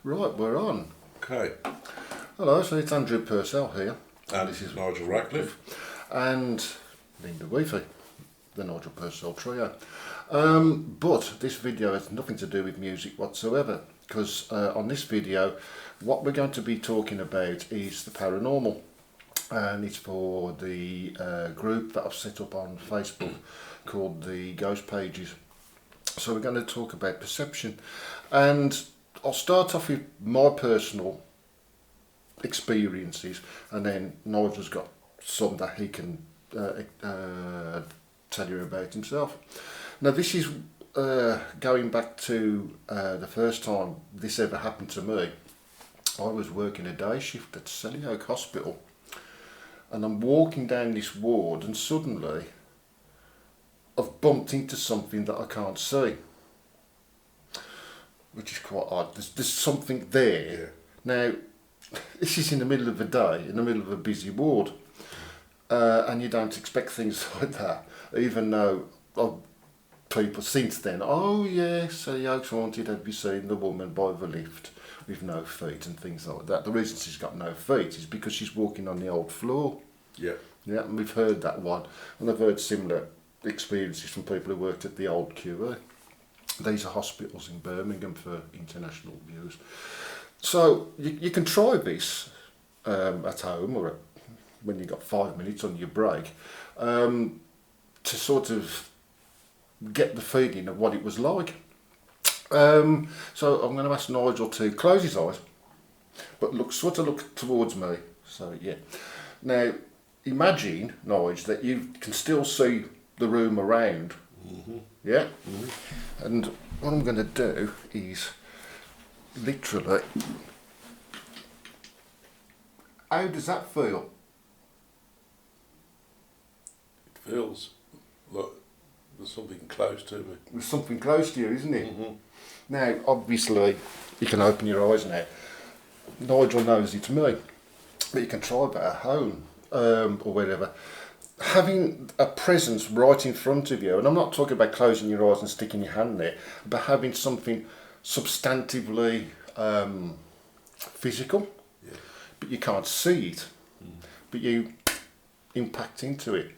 Right, we're on. Okay. Hello, so it's Andrew Purcell here. And this is Nigel Ratcliffe. And Linda Weefy, the Nigel Purcell Trio. But this video has nothing to do with music whatsoever, because on this video, what we're going to be talking about is the paranormal. And it's for the group that I've set up on Facebook called the Ghost Pages. So we're going to talk about perception. And I'll start off with my personal experiences, and then Nigel's got some that he can tell you about himself. Now this is going back to the first time this ever happened to me. I was working a day shift at Selly Oak Hospital, and I'm walking down this ward, and suddenly I've bumped into something that I can't see, which is quite odd. There's something there. Yeah. Now, this is in the middle of the day, in the middle of a busy ward, and you don't expect things like that, even though people since then, oh yes, Selly Oak's haunted, have you seen the woman by the lift with no feet and things like that. The reason she's got no feet is because she's walking on the old floor. Yeah. Yeah, and we've heard that one, and I've heard similar experiences from people who worked at the old QA. These are hospitals in Birmingham for international views. So you can try this at home or when you've got 5 minutes on your break to sort of get the feeling of what it was like. So I'm going to ask Nigel to close his eyes, but look towards me. So yeah. Now imagine, Nigel, that you can still see the room around. Mm-hmm. Yeah. Mm-hmm. And what I'm going to do is literally. How does that feel? It feels like there's something close to me. There's something close to you, isn't it? Mm-hmm. Now, obviously, you can open your eyes now. Nigel knows it's me, but you can try that at home or wherever. Having a presence right in front of you, and I'm not talking about closing your eyes and sticking your hand there, but having something substantively physical, Yeah. but you can't see it, but you impact into it.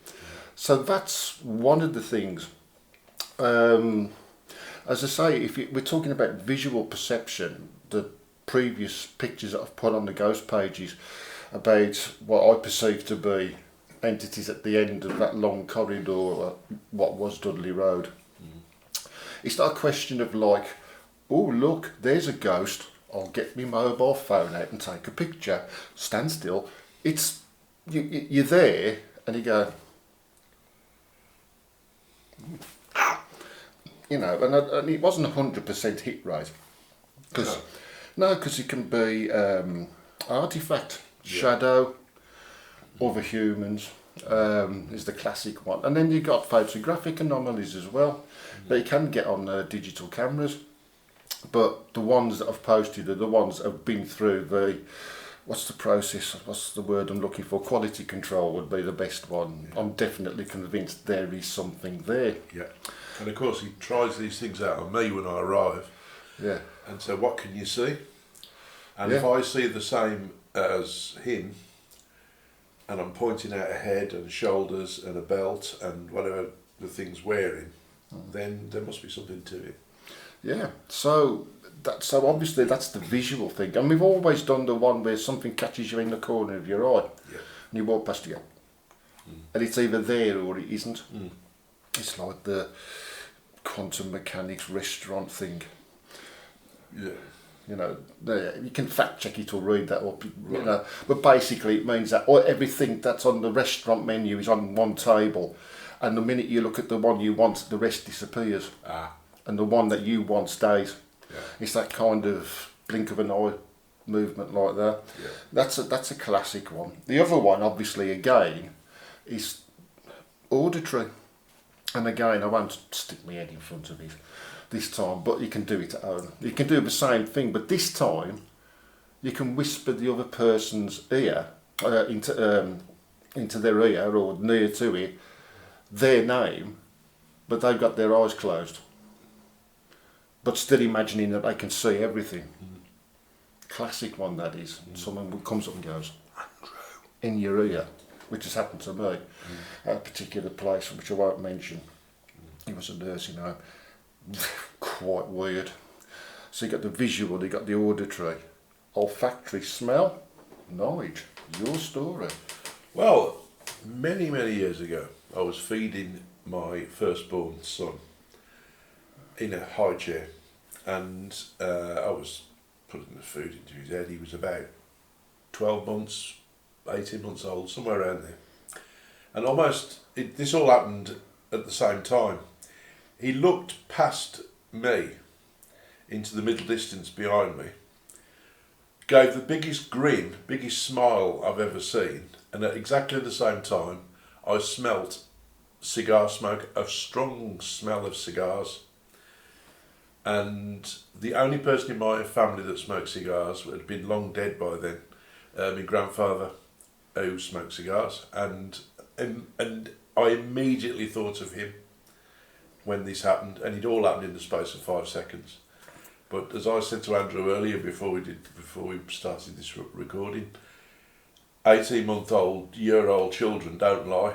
So that's one of the things. As I say, we're talking about visual perception, the previous pictures that I've put on the Ghost Pages about what I perceive to be entities at the end of that long corridor, what was Dudley Road. It's not a question of like, oh look, there's a ghost, I'll get my mobile phone out and take a picture, stand still. It's you're there and you go, you know, and it wasn't 100% hit rate, because it can be artifact, shadow, other humans is the classic one, and then you've got photographic anomalies as well. But you can get on digital cameras, but the ones that I've posted are the ones that have been through the what's the word I'm looking for, quality control would be the best one. I'm definitely convinced there is something there. Yeah. And of course he tries these things out on me when I arrive. Yeah. And so what can you see? And Yeah. if I see the same as him, and I'm pointing out a head and shoulders and a belt and whatever the thing's wearing, then there must be something to it. Yeah, so obviously that's the visual thing, and we've always done the one where something catches you in the corner of your eye, Yeah. and you walk past it, and it's either there or it isn't. Mm. It's like the quantum mechanics restaurant thing. Yeah. You know, you can fact check it or read that up. You Right. know, but basically it means that everything that's on the restaurant menu is on one table, and the minute you look at the one you want, the rest disappears. And the one that you want stays. Yeah. It's that kind of blink of an eye movement like that. Yeah. That's a classic one. The other one, obviously, again, is auditory. And again, I won't stick my head in front of it this time, but you can do it at home. You can do the same thing, but this time you can whisper the other person's ear into their ear or near to it, their name, but they've got their eyes closed, but still imagining that they can see everything. classic one that is. Someone comes up and goes, Andrew, in your ear, which has happened to me at a particular place, which I won't mention. It was a nursing home. Quite weird. So you got the visual, you got the auditory, olfactory, smell. Nige, your story. Well, many years ago, I was feeding my firstborn son in a high chair, and I was putting the food into his head. He was about 12 months, 18 months old, somewhere around there. And this all happened at the same time. He looked past me into the middle distance behind me, gave the biggest grin, biggest smile I've ever seen, and at exactly the same time I smelt cigar smoke, a strong smell of cigars. And the only person in my family that smoked cigars had been long dead by then, my grandfather, who smoked cigars, and I immediately thought of him when this happened, and it all happened in the space of 5 seconds. But as I said to Andrew earlier, before we started this recording, 18-month-old, year-old children don't lie.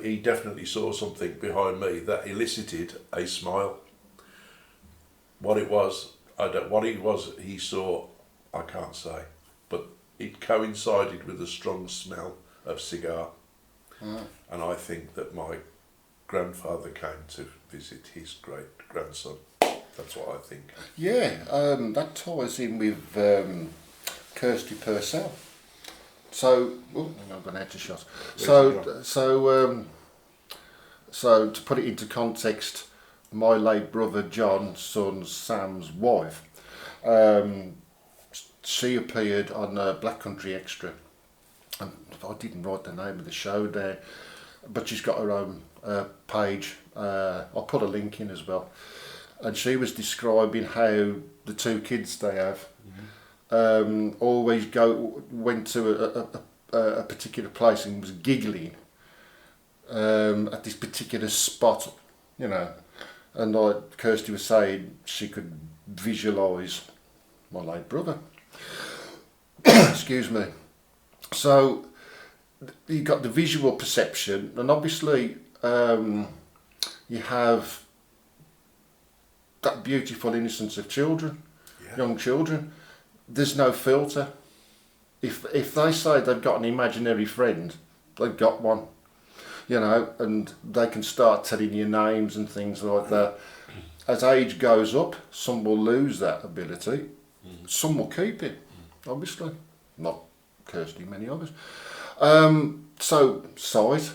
He definitely saw something behind me that elicited a smile. What it was, he saw, I can't say, but it coincided with a strong smell of cigar. And I think that my grandfather came to visit his great-grandson. That's what I think. Yeah, that ties in with Kirsty Purcell. So, I've gone out to shot. So to put it into context, my late brother John's son Sam's wife, she appeared on Black Country Extra, and I didn't write the name of the show there, but she's got her own page. I'll put a link in as well. And she was describing how the two kids they have always went to a particular place and was giggling at this particular spot, you know. And like Kirsty was saying, she could visualise my late brother. Excuse me. So you got the visual perception, and obviously you have that beautiful innocence of children, young children. There's no filter. If they say they've got an imaginary friend, they've got one, you know, and they can start telling you names and things like that. As age goes up, some will lose that ability, some will keep it, obviously. Not Kirsty, many others. So sight,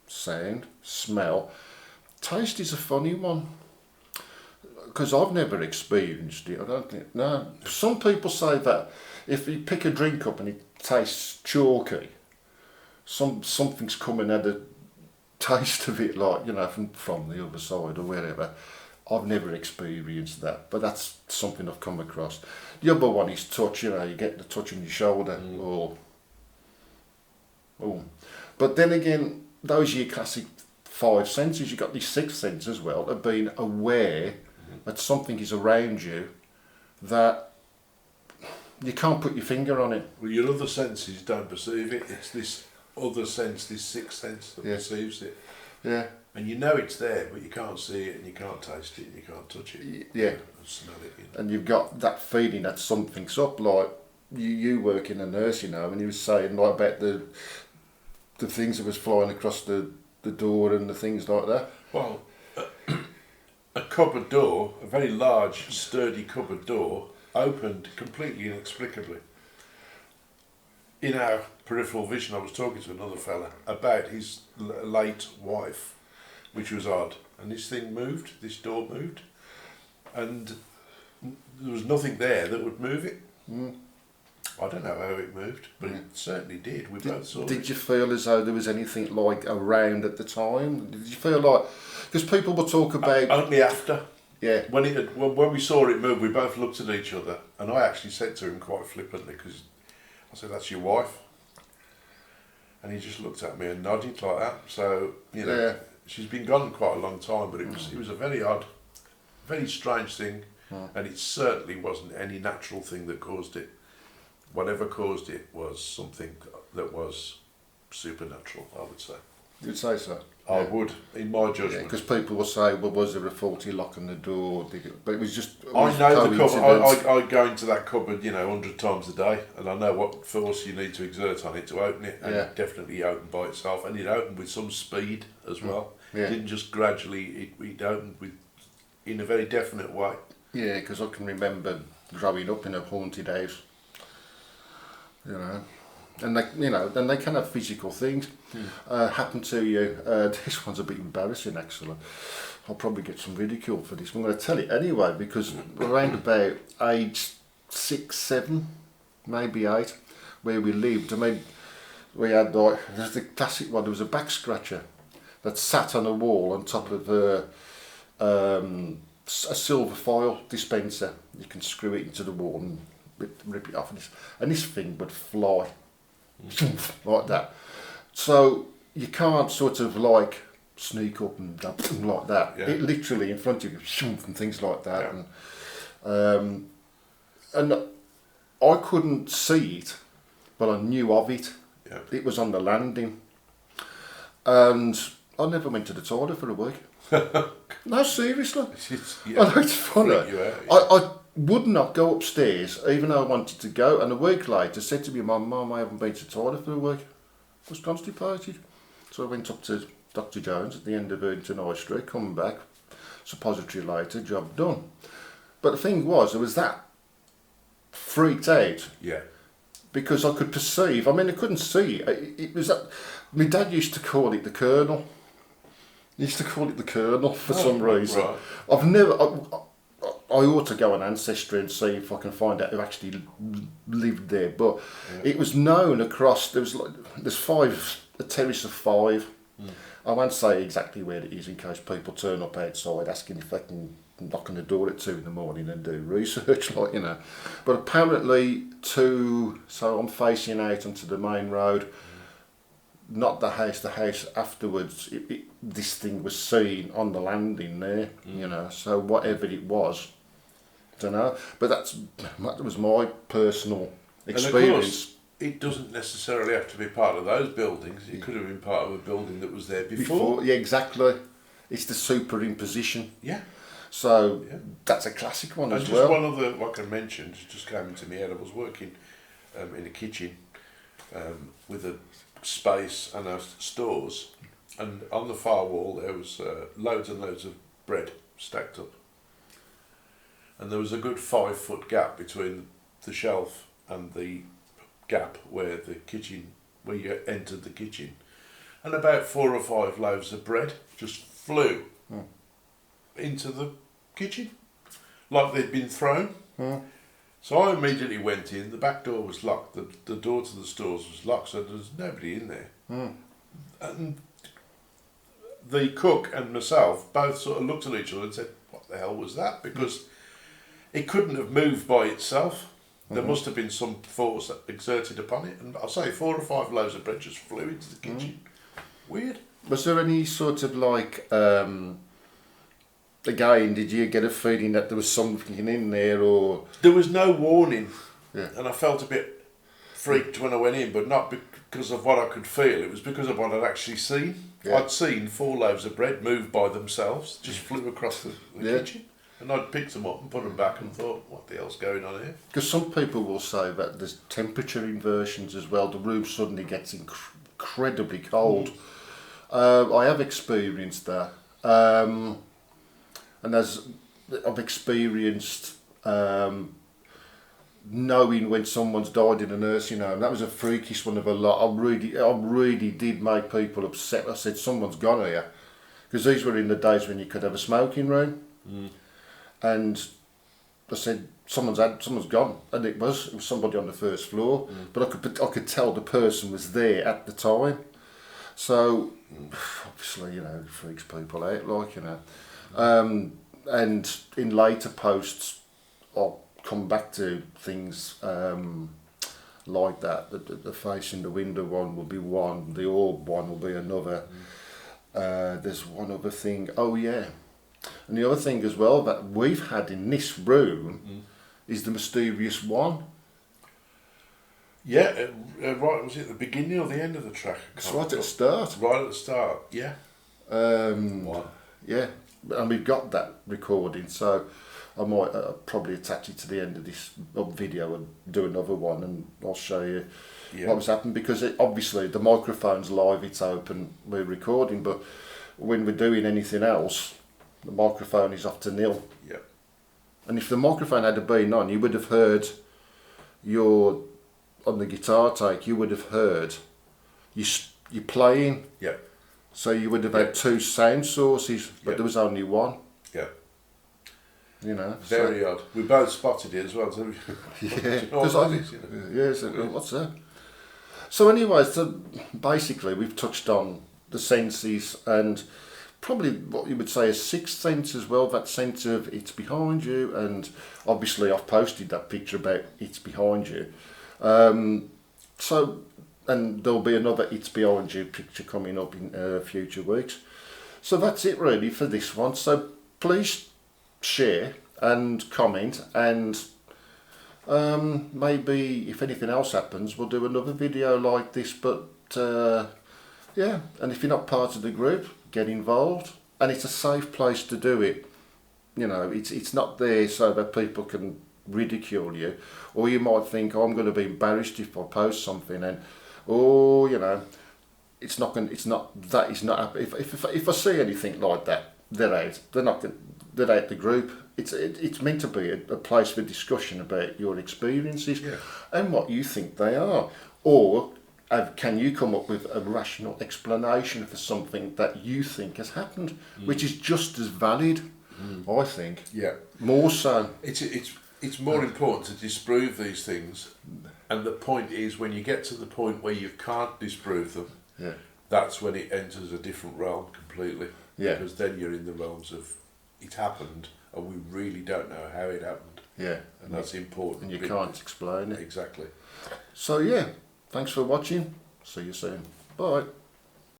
sound, smell. Taste is a funny one, because I've never experienced it. I don't think. No, some people say that if you pick a drink up and it tastes chalky, something's coming at the taste of it, like, you know, from the other side or wherever. I've never experienced that, but that's something I've come across. The other one is touch. You know, you get the touch on your shoulder, or but then again, those are your classic 5 senses. You've got these 6th sense as well, of being aware that something is around you that you can't put your finger on it. Well, your other senses don't perceive it. It's this other sense, this 6th sense that perceives it. Yeah. And you know it's there, but you can't see it, and you can't taste it, and you can't touch it. Yeah. Smell it. You know. And you've got that feeling that something's up. Like you work in a nursing home, and he was saying like about the things that was flying across the door and the things like that. Well, a cupboard door, a very large, sturdy cupboard door, opened completely inexplicably. In our peripheral vision, I was talking to another fella about his late wife, which was odd. And this thing moved, this door moved, and there was nothing there that would move it. I don't know how it moved, but it certainly did. We both saw it. Did you feel as though there was anything like around at the time? Did you feel like, because people will talk about only after. Yeah. When we saw it move, we both looked at each other, and I actually said to him quite flippantly, because I said, "That's your wife," and he just looked at me and nodded like that. So you know, she's been gone quite a long time, but it was a very odd, very strange thing. and it certainly wasn't any natural thing that caused it. Whatever caused it was something that was supernatural, I would say. You'd say so? I would, in my judgment. Because people will say, well, was there a faulty lock on the door? But it was just... I know the cupboard. I go into that cupboard, 100 times a day, and I know what force you need to exert on it to open it, and it definitely opened by itself, and it opened with some speed as well. Yeah. It didn't just gradually, it opened in a very definite way. Yeah, because I can remember growing up in a haunted house, and they can have physical things happen to you. This one's a bit embarrassing, actually. I'll probably get some ridicule for this, but I'm going to tell it anyway, because around about age 6, 7, maybe 8, where we lived, we had there's the classic one, there was a back scratcher that sat on a wall on top of a silver foil dispenser. You can screw it into the wall and rip it off, and this thing would fly like that. So you can't sort of sneak up and like that. Yeah. It literally in front of you and things like that. Yeah. And I couldn't see it, but I knew of it. Yeah. It was on the landing, and I never went to the toilet for a week. No, seriously. I know it's funny. I would not go upstairs, even though I wanted to go. And a week later, said to me, Mum, I haven't been to the toilet for a week. I was constipated. So I went up to Dr. Jones at the end of Erdington High Street, come back, suppository later, job done. But the thing was, I was that freaked out. Yeah. Because I could perceive, I couldn't see. It was that, my dad used to call it the Colonel. He used to call it the Colonel for some reason. Right. I've never... I ought to go on Ancestry and see if I can find out who actually lived there. But it was known across... There's 5, a terrace of 5. I won't say exactly where it is in case people turn up outside asking if they can knock on the door at 2 in the morning and do research, But apparently so I'm facing out onto the main road. Not the house afterwards, this thing was seen on the landing there, so whatever it was, I don't know, but that was my personal experience. And of course, it doesn't necessarily have to be part of those buildings, it could have been part of a building that was there before. Yeah, exactly, it's the superimposition. Yeah. So that's a classic one as just well. One other, like I mentioned, just came into my head, I was working in a kitchen with a space and stores, and on the far wall there was loads and loads of bread stacked up, and there was a good 5-foot gap between the shelf and the gap where you entered the kitchen, and about 4 or 5 loaves of bread just flew into the kitchen like they'd been thrown. So I immediately went in, the back door was locked, the door to the stores was locked, so there was nobody in there. And the cook and myself both sort of looked at each other and said, what the hell was that? Because it couldn't have moved by itself. There must have been some force that exerted upon it. And I'll say 4 or 5 loaves of bread just flew into the kitchen. Weird. Was there any sort of again, did you get a feeling that there was something in there, or...? There was no warning, Yeah. and I felt a bit freaked when I went in, but not because of what I could feel, it was because of what I'd actually seen. Yeah. I'd seen 4 loaves of bread move by themselves, just flew across the kitchen, and I'd picked them up and put them back and thought, what the hell's going on here? Because some people will say that there's temperature inversions as well, the room suddenly gets incredibly cold. I have experienced that. And I've experienced knowing when someone's died in a nursing home. That was a freakish one of a lot. I really did make people upset. I said, someone's gone here. Because these were in the days when you could have a smoking room. And I said, someone's gone. And it was somebody on the first floor. But I could tell the person was there at the time. So, obviously, it freaks people out, and in later posts, I'll come back to things like that. The face in the window one will be one, the orb one will be another. There's one other thing. Oh yeah, And the other thing as well that we've had in this room is the mysterious one. Yeah, right, was it the beginning or the end of the track? It's right at the start. Right at the start, yeah. One. Yeah, and we've got that recording, so I might probably attach it to the end of this video and do another one, and I'll show you what was happening, because obviously the microphone's live, it's open, we're recording, but when we're doing anything else, the microphone is off to nil. Yeah. And if the microphone had been on, you would have heard on the guitar take, you would have heard you playing. Yeah. So you would have had two sound sources, but there was only one. Yeah. You know. Very odd. We both spotted it as well. So yeah. Yeah. What's that? So anyway, so basically we've touched on the senses and probably what you would say a sixth sense as well, that sense of it's behind you, and obviously I've posted that picture about it's behind you. So, and there'll be another It's Behind You picture coming up in future weeks. So that's it really for this one. So please share and comment, and maybe if anything else happens, we'll do another video like this. But yeah, and if you're not part of the group, get involved, and it's a safe place to do it. You know, it's not there so that people can ridicule you, or you might think, oh, I'm going to be embarrassed if I post something, and you know, it's not if I see anything like that, they're out. They're out the group. It's meant to be a place for discussion about your experiences and what you think they are, or can you come up with a rational explanation for something that you think has happened, which is just as valid, I think. Yeah. More so. It's more important to disprove these things, and the point is when you get to the point where you can't disprove them, that's when it enters a different realm completely. Yeah. Because then you're in the realms of it happened, and we really don't know how it happened. Yeah. And that's important. And you can't explain it. Exactly. So yeah, thanks for watching. See you soon. Bye.